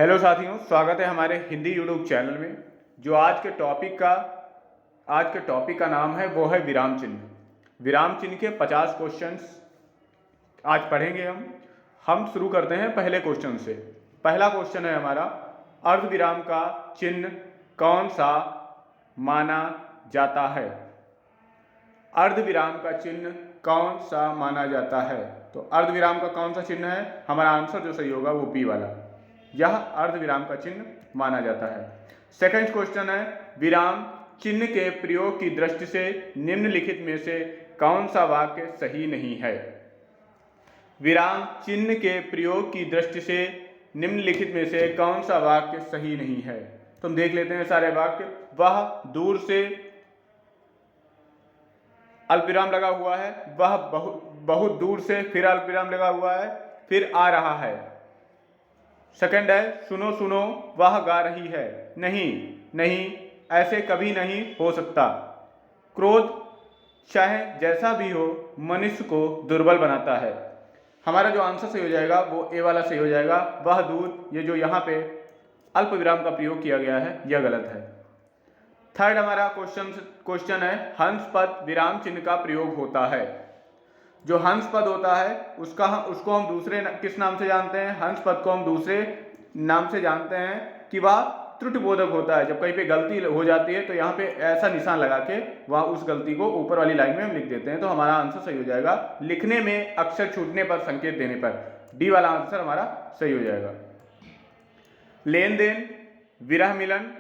Hello साथियों, स्वागत है हमारे हिंदी यूट्यूब चैनल में। जो आज के टॉपिक का नाम है वो है विराम चिन्ह। विराम चिन्ह के 50 क्वेश्चंस आज पढ़ेंगे हम शुरू करते हैं पहले क्वेश्चन से। पहला क्वेश्चन है हमारा, अर्धविराम का चिन्ह कौन सा माना जाता है? अर्धविराम का चिन्ह कौन सा माना जाता है? तो अर्धविराम का कौन सा चिन्ह है? हमारा आंसर जो सही होगा वो बी वाला, यह अर्धविराम का चिन्ह माना जाता है। सेकंड क्वेश्चन है, विराम चिन्ह के प्रयोग की दृष्टि से निम्नलिखित में से कौन सा वाक्य सही नहीं है? विराम चिन्ह के प्रयोग की दृष्टि से निम्नलिखित में से कौन सा वाक्य सही नहीं है? तो हम देख लेते हैं सारे वाक्य। वह दूर से, अल्पविराम लगा हुआ है, वह बहुत दूर से, फिर अल्पविराम लगा हुआ है, फिर आ रहा है। सेकंड है, सुनो सुनो वह गा रही है। नहीं नहीं, ऐसे कभी नहीं हो सकता। क्रोध चाहे जैसा भी हो मनुष्य को दुर्बल बनाता है। हमारा जो आंसर सही हो जाएगा वो ए वाला सही हो जाएगा। वह दूर, ये जो यहाँ पे अल्प विराम का प्रयोग किया गया है यह गलत है। थर्ड हमारा क्वेश्चन है, हंस पद विराम चिन्ह का प्रयोग होता है। जो हंस पद होता है उसको हम दूसरे किस नाम से जानते हैं? हंस पद को हम दूसरे नाम से जानते हैं कि वह त्रुटिबोधक होता है। जब कहीं पे गलती हो जाती है तो यहाँ पे ऐसा निशान लगा के वह उस गलती को ऊपर वाली लाइन में हम लिख देते हैं। तो हमारा आंसर सही हो जाएगा, लिखने में अक्षर छूटने पर, संकेत देने पर। डी वाला आंसर हमारा सही हो जाएगा। लेन देन, विरह मिलन,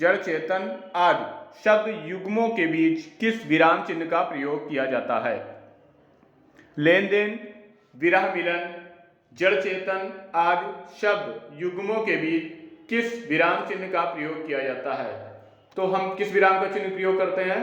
जड़ चेतन आदि शब्द युग्मों के बीच किस विराम चिन्ह का प्रयोग किया जाता है? लेन देन, विरह मिलन, जड़ चेतन आदि शब्द युग्मों के बीच किस विराम चिन्ह का प्रयोग किया जाता है? तो हम किस विराम का चिन्ह प्रयोग करते हैं?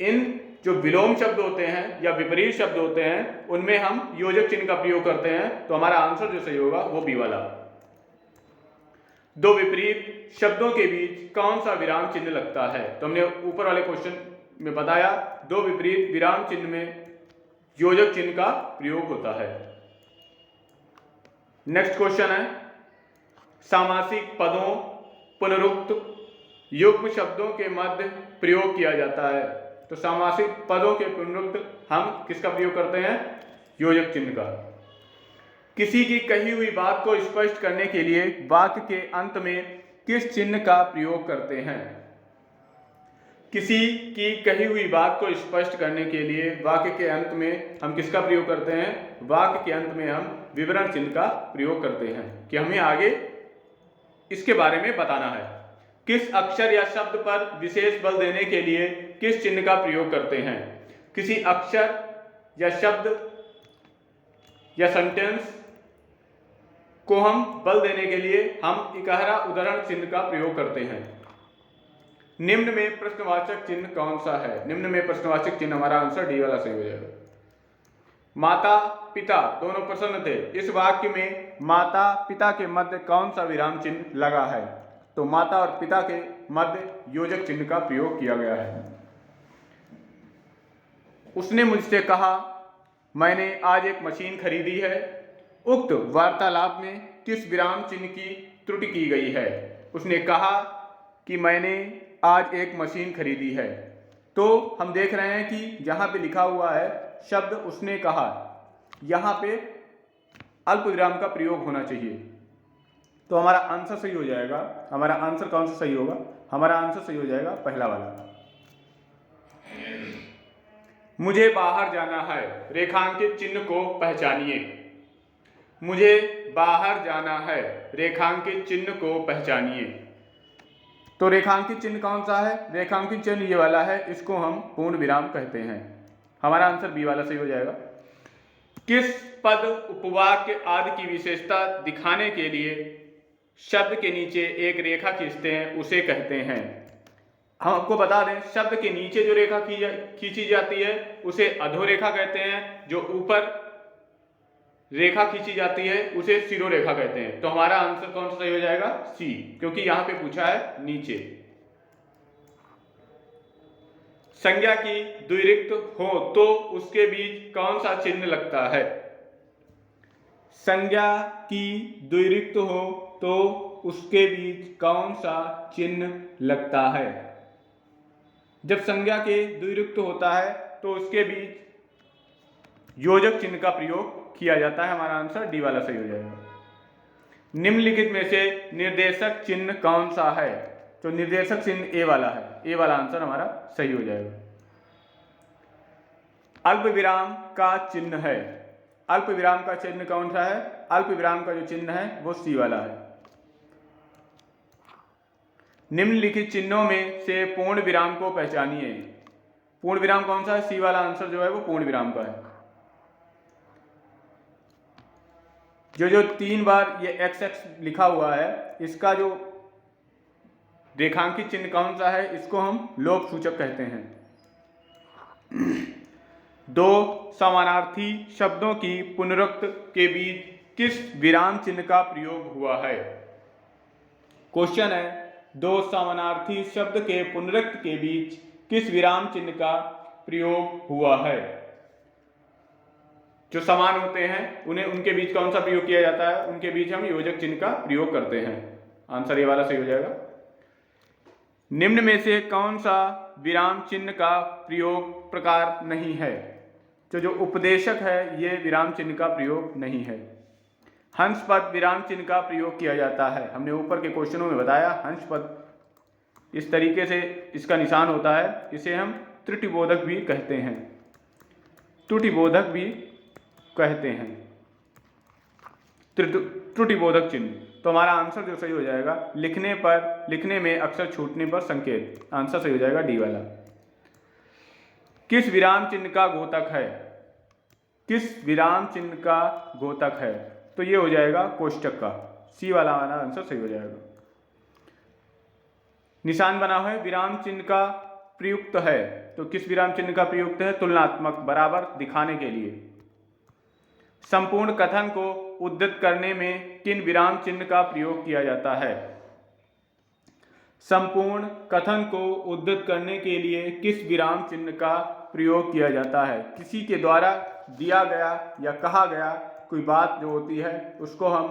इन जो विलोम शब्द होते हैं या विपरीत शब्द होते हैं उनमें हम योजक चिन्ह का प्रयोग करते हैं। तो हमारा आंसर जो सही होगा वो बी वाला। दो विपरीत शब्दों के बीच कौन सा विराम चिन्ह लगता है? तो हमने ऊपर वाले क्वेश्चन में बताया, दो विपरीत विराम चिन्ह में योजक चिन्ह का प्रयोग होता है। नेक्स्ट क्वेश्चन है, सामासिक पदों पुनरुक्त युग्म शब्दों के मध्य प्रयोग किया जाता है। तो सामासिक पदों के पुनरुक्त हम किसका प्रयोग करते हैं? योजक चिन्ह का। किसी की कही हुई बात को स्पष्ट करने के लिए वाक्य के अंत में किस चिन्ह का प्रयोग करते हैं? किसी की कही हुई बात को स्पष्ट करने के लिए वाक्य के अंत में हम किसका प्रयोग करते हैं? वाक्य के अंत में हम विवरण चिन्ह का प्रयोग करते हैं कि हमें आगे इसके बारे में बताना है। किस अक्षर या शब्द पर विशेष बल देने के लिए किस चिन्ह का प्रयोग करते हैं? किसी अक्षर या शब्द या सेंटेंस को हम बल देने के लिए हम इकहरा उदाहरण चिन्ह का प्रयोग करते हैं। निम्न में प्रश्नवाचक चिन्ह कौन सा है? निम्न में प्रश्नवाचक चिन्ह हमारा आंसर डी वाला सही हो जाएगा। माता पिता दोनों प्रसन्न थे। इस वाक्य में माता पिता के मध्य कौन सा विराम चिन्ह लगा है? तो माता और पिता के मध्य योजक चिन्ह का प्रयोग किया गया है। उसने मुझसे कहा, मैंने आज एक मशीन खरीदी है। उक्त वार्तालाप में किस विराम चिन्ह की त्रुटि की गई है? उसने कहा कि मैंने आज एक मशीन खरीदी है। तो हम देख रहे हैं कि जहां पे लिखा हुआ है शब्द उसने कहा, यहां पे अल्प विराम का प्रयोग होना चाहिए। तो हमारा आंसर सही हो जाएगा। हमारा आंसर कौन सा सही होगा? हमारा आंसर सही हो जाएगा पहला वाला। मुझे बाहर जाना है, रेखांकित चिन्ह को पहचानिए। मुझे बाहर जाना है, रेखांकित चिन्ह को पहचानिए। तो रेखांकित चिन्ह कौन सा है? रेखांकित चिन्ह ये वाला है, इसको हम पूर्ण विराम कहते हैं। हमारा आंसर बी वाला सही हो जाएगा। किस पद, उपवाक्य आदि की विशेषता दिखाने के लिए शब्द के नीचे एक रेखा खींचते हैं उसे कहते हैं? हम आपको बता दें, शब्द के नीचे जो रेखा खींची जाती है उसे अधोरेखा कहते हैं। जो ऊपर रेखा खींची जाती है उसे शिरोरेखा कहते हैं। तो हमारा आंसर कौन सा सही हो जाएगा? सी, क्योंकि यहां पे पूछा है नीचे। संज्ञा की द्विरिक्त हो तो उसके बीच कौन सा चिन्ह लगता है? संज्ञा की द्विरिक्त हो तो उसके बीच कौन सा चिन्ह लगता है? जब संज्ञा के द्विरुक्त होता है तो उसके बीच योजक चिन्ह का प्रयोग किया जाता है। हमारा आंसर डी वाला सही हो जाएगा। निम्नलिखित में से निर्देशक चिन्ह कौन सा है? तो निर्देशक चिन्ह ए वाला है, ए वाला आंसर हमारा सही हो जाएगा। अल्प विराम का चिन्ह है, अल्प विराम का चिन्ह कौन सा है? अल्प विराम का जो चिन्ह है वो सी वाला है। निम्नलिखित चिन्हों में से पूर्ण विराम को पहचानिए। पूर्ण विराम कौन सा है? सी वाला आंसर जो है वो पूर्ण विराम का है। जो 3 बार ये XX लिखा हुआ है, इसका जो रेखांकित चिन्ह कौन सा है? इसको हम लोप सूचक कहते हैं। 2 समानार्थी शब्दों की पुनरुक्ति के बीच किस विराम चिन्ह का प्रयोग हुआ है? क्वेश्चन है, 2 समानार्थी शब्द के पुनरुक्ति के बीच किस विराम चिन्ह का प्रयोग हुआ है? जो समान होते हैं उन्हें उनके बीच कौन सा प्रयोग किया जाता है? उनके बीच हम योजक चिन्ह का प्रयोग करते हैं। आंसर ये वाला सही हो जाएगा। निम्न में से कौन सा विराम चिन्ह का प्रयोग प्रकार नहीं है? तो जो उपदेशक है ये विराम चिन्ह का प्रयोग नहीं है। हंस पद विराम चिन्ह का प्रयोग किया जाता है। हमने ऊपर के क्वेश्चनों में बताया, हंस पद इस तरीके से इसका निशान होता है, इसे हम त्रुटिबोधक भी कहते हैं, त्रुटिबोधक भी कहते हैं, त्रुटिबोधक चिन्ह। तो हमारा आंसर जो सही हो जाएगा, लिखने में अक्षर छूटने पर संकेत, आंसर सही हो जाएगा डी वाला। किस विराम चिन्ह का घोतक है? किस विराम चिन्ह का घोतक है? तो ये हो जाएगा कोष्टक का, सी वाला हमारा आंसर सही हो जाएगा। निशान बना हुआ है, विराम चिन्ह का प्रयुक्त है, तो किस विराम चिन्ह का प्रयुक्त है? तुलनात्मक, बराबर दिखाने के लिए। संपूर्ण कथन को उद्धृत करने में किन विराम चिन्ह का प्रयोग किया जाता है? संपूर्ण कथन को उद्धृत करने के लिए किस विराम चिन्ह का प्रयोग किया जाता है? किसी के द्वारा दिया गया या कहा गया कोई बात जो होती है उसको हम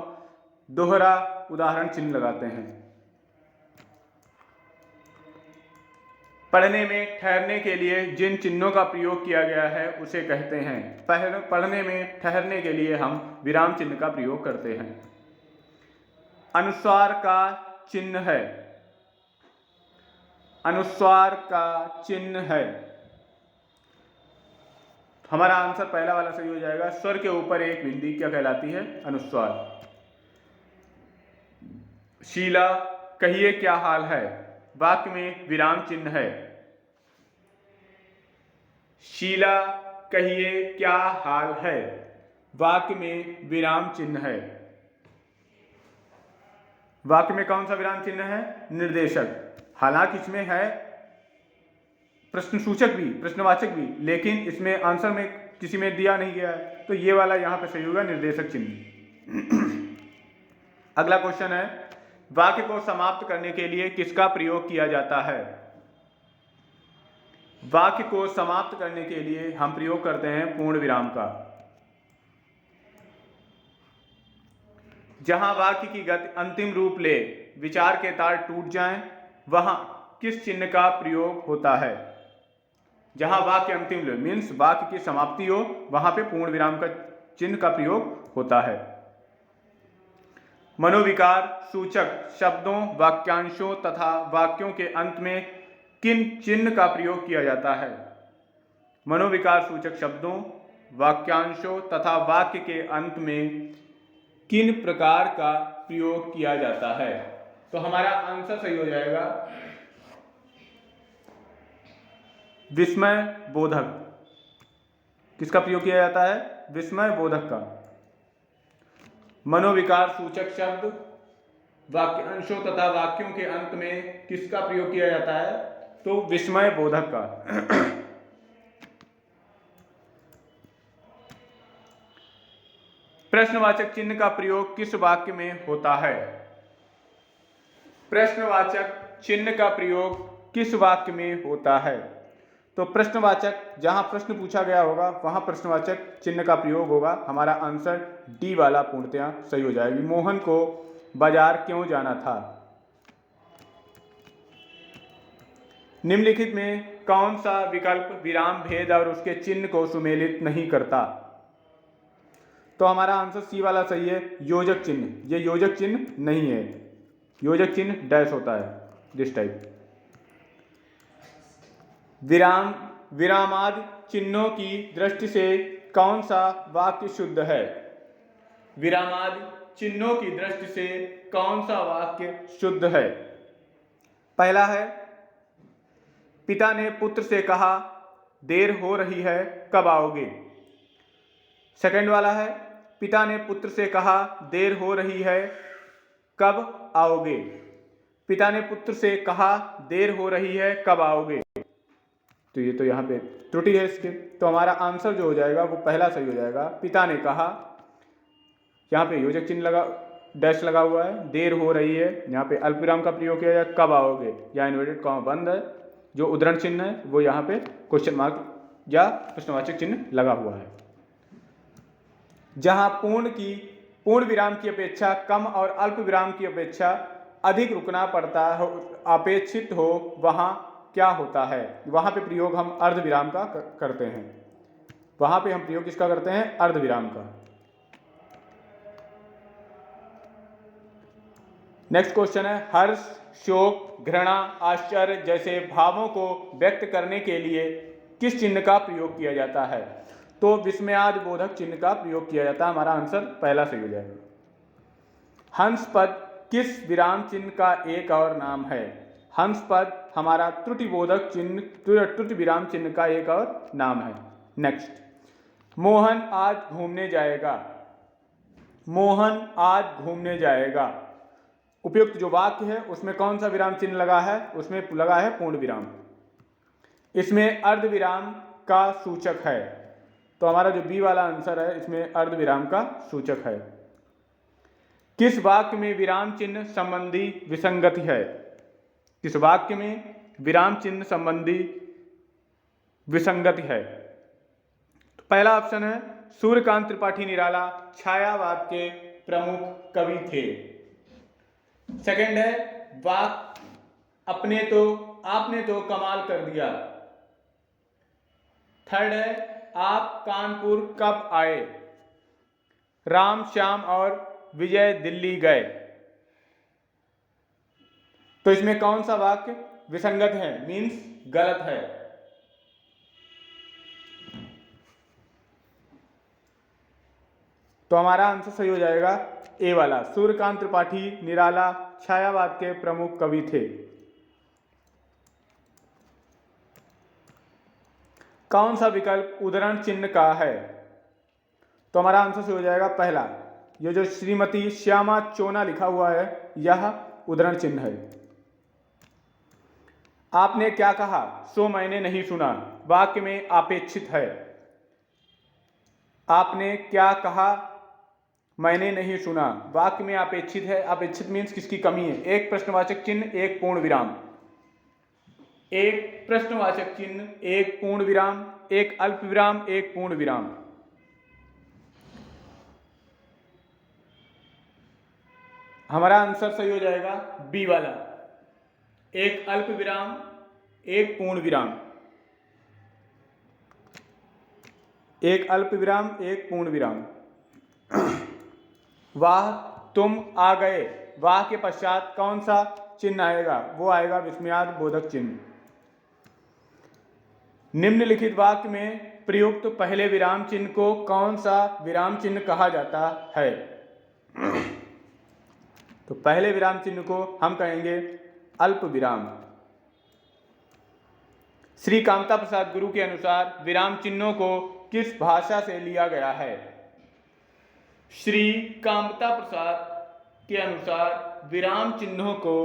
दोहरा उदाहरण चिन्ह लगाते हैं। पढ़ने में ठहरने के लिए जिन चिन्हों का प्रयोग किया गया है उसे कहते हैं। पढ़ने में ठहरने के लिए हम विराम चिन्ह का प्रयोग करते हैं। अनुस्वार का चिन्ह है, अनुस्वार का चिन्ह है, हमारा आंसर पहला वाला सही हो जाएगा। स्वर के ऊपर एक बिंदी क्या कहलाती है? अनुस्वार। शीला कहिए क्या हाल है, वाक्य में विराम चिन्ह है। शीला कहिए क्या हाल है, वाक्य में विराम चिन्ह है। वाक्य में कौन सा विराम चिन्ह है? निर्देशक। हालांकि इसमें है प्रश्नसूचक भी, प्रश्नवाचक भी, लेकिन इसमें आंसर में किसी में दिया नहीं गया है, तो ये वाला यहां पे सही होगा, निर्देशक चिन्ह। अगला क्वेश्चन है, वाक्य को समाप्त करने के लिए किसका प्रयोग किया जाता है? वाक्य को समाप्त करने के लिए हम प्रयोग करते हैं पूर्ण विराम का। जहां वाक्य की गति अंतिम रूप ले, विचार के तार टूट जाएं, वहां किस चिन्ह का प्रयोग होता है? जहां वाक्य अंतिम ले मीन्स वाक्य की समाप्ति हो, वहां पे पूर्ण विराम का चिन्ह का प्रयोग होता है। मनोविकार सूचक शब्दों, वाक्यांशों तथा वाक्यों के अंत में किन चिन्ह का प्रयोग किया जाता है? मनोविकार सूचक शब्दों, वाक्यांशों तथा वाक्य के अंत में किन प्रकार का प्रयोग किया जाता है? तो हमारा आंसर सही हो जाएगा विस्मय बोधक। किसका प्रयोग किया जाता है? विस्मय बोधक का। मनोविकार सूचक शब्द, वाक्यांशों तथा वाक्यों के अंत में किसका प्रयोग किया जाता है? तो विस्मय बोधक का। प्रश्नवाचक चिन्ह का प्रयोग किस वाक्य में होता है? प्रश्नवाचक चिन्ह का प्रयोग किस वाक्य में होता है? तो प्रश्नवाचक, जहां प्रश्न पूछा गया होगा वहां प्रश्नवाचक चिन्ह का प्रयोग होगा। हमारा आंसर डी वाला पूर्णतया सही हो जाएगी। मोहन को बाजार क्यों जाना था? निम्नलिखित में कौन सा विकल्प विराम भेद और उसके चिन्ह को सुमेलित नहीं करता? तो हमारा आंसर सी वाला सही है, योजक चिन्ह। ये योजक चिन्ह नहीं है, योजक चिन्ह डैश होता है, दिस टाइप। विरामादि चिन्हों की दृष्टि से कौन सा वाक्य शुद्ध है? विरामादि चिन्हों की दृष्टि से कौन सा वाक्य शुद्ध है? पहला है, पिता ने पुत्र से कहा देर हो रही है, कब आओगे? सेकंड वाला है, पिता ने पुत्र से कहा देर हो रही है, कब आओगे? पिता ने पुत्र से कहा देर हो रही है, कब आओगे? तो ये तो यहाँ पे त्रुटि है इसके, तो हमारा आंसर जो हो जाएगा वो पहला सही हो जाएगा। पिता ने कहा, यहाँ पे योजक चिन्ह लगा, डैश लगा हुआ है, देर हो रही है, यहाँ पे अल्पविराम का प्रयोग किया जाए, कब आओगे, या इन्वर्टेड कॉमा बंद है, जो उद्धरण चिन्ह है वो यहाँ पे क्वेश्चन मार्क या प्रश्नवाचक चिन्ह लगा हुआ है। जहाँ पूर्ण विराम की अपेक्षा कम और अल्प विराम की अपेक्षा अधिक रुकना पड़ता हो, अपेक्षित हो, वहाँ क्या होता है? वहाँ पे प्रयोग हम अर्ध विराम का करते हैं। वहाँ पे हम प्रयोग किसका करते हैं? अर्ध विराम का। नेक्स्ट क्वेश्चन है, हर्ष, शोक, घृणा, आश्चर्य जैसे भावों को व्यक्त करने के लिए किस चिन्ह का प्रयोग किया जाता है? तो विस्मयादि बोधक चिन्ह का प्रयोग किया जाता है। हमारा आंसर पहला सही हो जाएगा। हंस पद किस विराम चिन्ह का एक और नाम है? हंस पद हमारा त्रुटि बोधक चिन्ह, त्रुटि विराम चिन्ह का एक और नाम है। नेक्स्ट, मोहन आज घूमने जाएगा। मोहन आज घूमने जाएगा, उपयुक्त जो वाक्य है उसमें कौन सा विराम चिन्ह लगा है? उसमें लगा है पूर्ण विराम। इसमें अर्ध विराम का सूचक है, तो हमारा जो बी वाला आंसर है इसमें अर्ध विराम का सूचक है। किस वाक्य में विराम चिन्ह संबंधी विसंगति है? किस वाक्य में विराम चिन्ह संबंधी विसंगति है? तो पहला ऑप्शन है, सूर्यकांत त्रिपाठी निराला छायावाद के प्रमुख कवि थे। सेकंड है, आपने तो कमाल कर दिया। थर्ड है, आप कानपुर कब आए? राम, श्याम और विजय दिल्ली गए। तो इसमें कौन सा वाक्य विसंगत है, मीन्स गलत है? तो हमारा आंसर सही हो जाएगा ए वाला, सूर्यकांत त्रिपाठी निराला छायावाद के प्रमुख कवि थे। कौन सा विकल्प उद्धरण चिन्ह का है? तो हमारा आंसर सही हो जाएगा पहला, ये जो श्रीमती श्यामा चोना लिखा हुआ है यह उद्धरण चिन्ह है। आपने क्या कहा सो मैंने नहीं सुना, वाक्य में अपेक्षित है। आपने क्या कहा मैंने नहीं सुना, वाक्य में अपेक्षित है। अपेक्षित मीन्स किसकी कमी है? एक प्रश्नवाचक चिन्ह, एक पूर्ण विराम। एक प्रश्नवाचक चिन्ह, एक पूर्ण विराम, एक अल्प विराम, एक पूर्ण विराम। हमारा आंसर सही हो जाएगा बी वाला, एक अल्प विराम, एक पूर्ण विराम। एक अल्प विराम, एक पूर्ण विराम। वाह तुम आ गए, वाह के पश्चात कौन सा चिन्ह आएगा? वो आएगा विस्मयादि बोधक चिन्ह। निम्नलिखित वाक्य में प्रयुक्त पहले विराम चिन्ह को कौन सा विराम चिन्ह कहा जाता है? तो पहले विराम चिन्ह को हम कहेंगे अल्प विराम। श्री कामता प्रसाद गुरु के अनुसार विराम चिन्हों को किस भाषा से लिया गया है? श्री कामता प्रसाद के अनुसार विराम चिन्हों को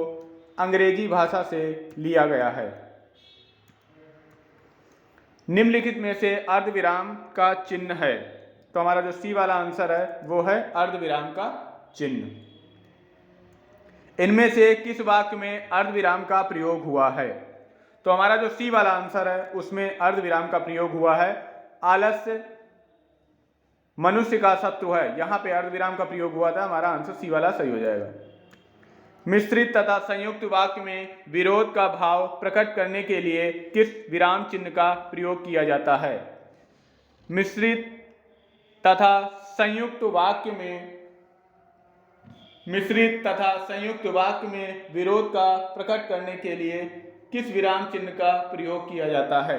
अंग्रेजी भाषा से लिया गया है। निम्नलिखित में से अर्धविराम का चिन्ह है, तो हमारा जो सी वाला आंसर है वो है अर्धविराम का चिन्ह। इनमें से किस वाक्य में अर्धविराम का प्रयोग हुआ है? तो हमारा जो सी वाला आंसर है उसमें अर्धविराम का प्रयोग हुआ है। आलस्य मनुष्य का शत्रु है, यहां पे अर्धविराम का प्रयोग हुआ था। हमारा आंसर सी वाला सही हो जाएगा। मिश्रित तथा संयुक्त वाक्य में विरोध का भाव प्रकट करने के लिए किस विराम चिन्ह का प्रयोग किया जाता है? मिश्रित तथा संयुक्त वाक्य में विरोध का प्रकट करने के लिए किस विराम चिन्ह का प्रयोग किया जाता है?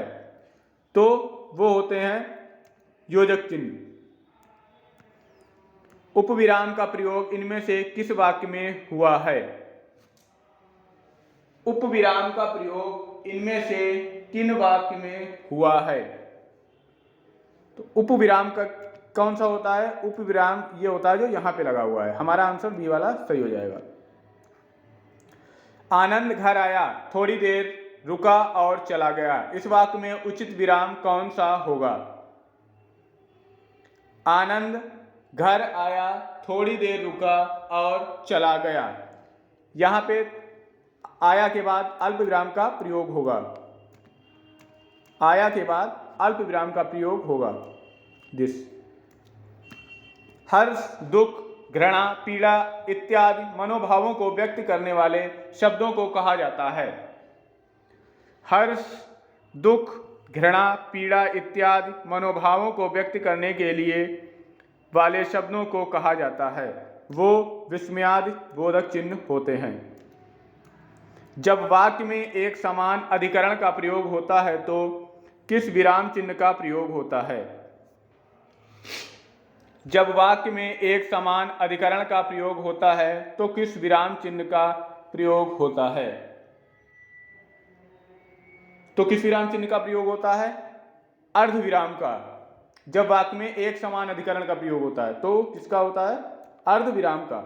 तो वो होते हैं योजक चिन्ह। उपविराम का प्रयोग इनमें से किस वाक्य में हुआ है? उपविराम का प्रयोग इनमें से किन वाक्य में हुआ है? तो उपविराम का कौन सा होता है? उपविराम ये होता है जो यहां पे लगा हुआ है। हमारा आंसर बी वाला सही हो जाएगा। आनंद घर आया, थोड़ी देर रुका और चला गया। इस वाक्य में उचित विराम कौन सा होगा? आनंद घर आया, थोड़ी देर रुका और चला गया। यहां पे आया के बाद अल्प विराम का प्रयोग होगा। आया के बाद अल्प विराम का प्रयोग होगा। दिस हर्ष, दुख, घृणा, पीड़ा इत्यादि मनोभावों को व्यक्त करने वाले शब्दों को कहा जाता है। हर्ष, दुख, घृणा, पीड़ा इत्यादि मनोभावों को व्यक्त करने के लिए वाले शब्दों को कहा जाता है। वो विस्मयादि बोधक चिन्ह होते हैं। जब वाक्य में एक समान अधिकरण का प्रयोग होता है तो किस विराम चिन्ह का प्रयोग होता है? जब वाक्य में एक समान अधिकरण का प्रयोग होता है तो किस विराम चिन्ह का प्रयोग होता है? तो किस विराम चिन्ह का प्रयोग होता है? अर्ध विराम का। जब वाक्य में एक समान अधिकरण का प्रयोग होता है तो किसका होता है? अर्ध विराम का।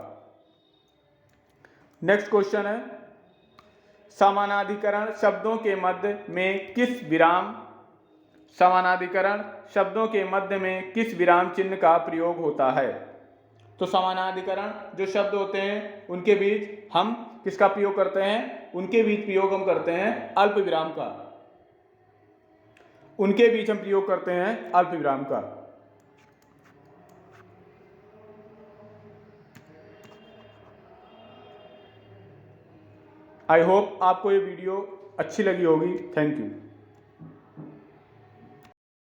नेक्स्ट क्वेश्चन है, समानाधिकरण शब्दों के मध्य में किस विराम चिन्ह का प्रयोग होता है? तो समानाधिकरण जो शब्द होते हैं उनके बीच हम किसका प्रयोग करते हैं? उनके बीच प्रयोग हम करते हैं अल्प विराम का। उनके बीच हम प्रयोग करते हैं अल्प विराम का। आई होप आपको ये वीडियो अच्छी लगी होगी। Thank you.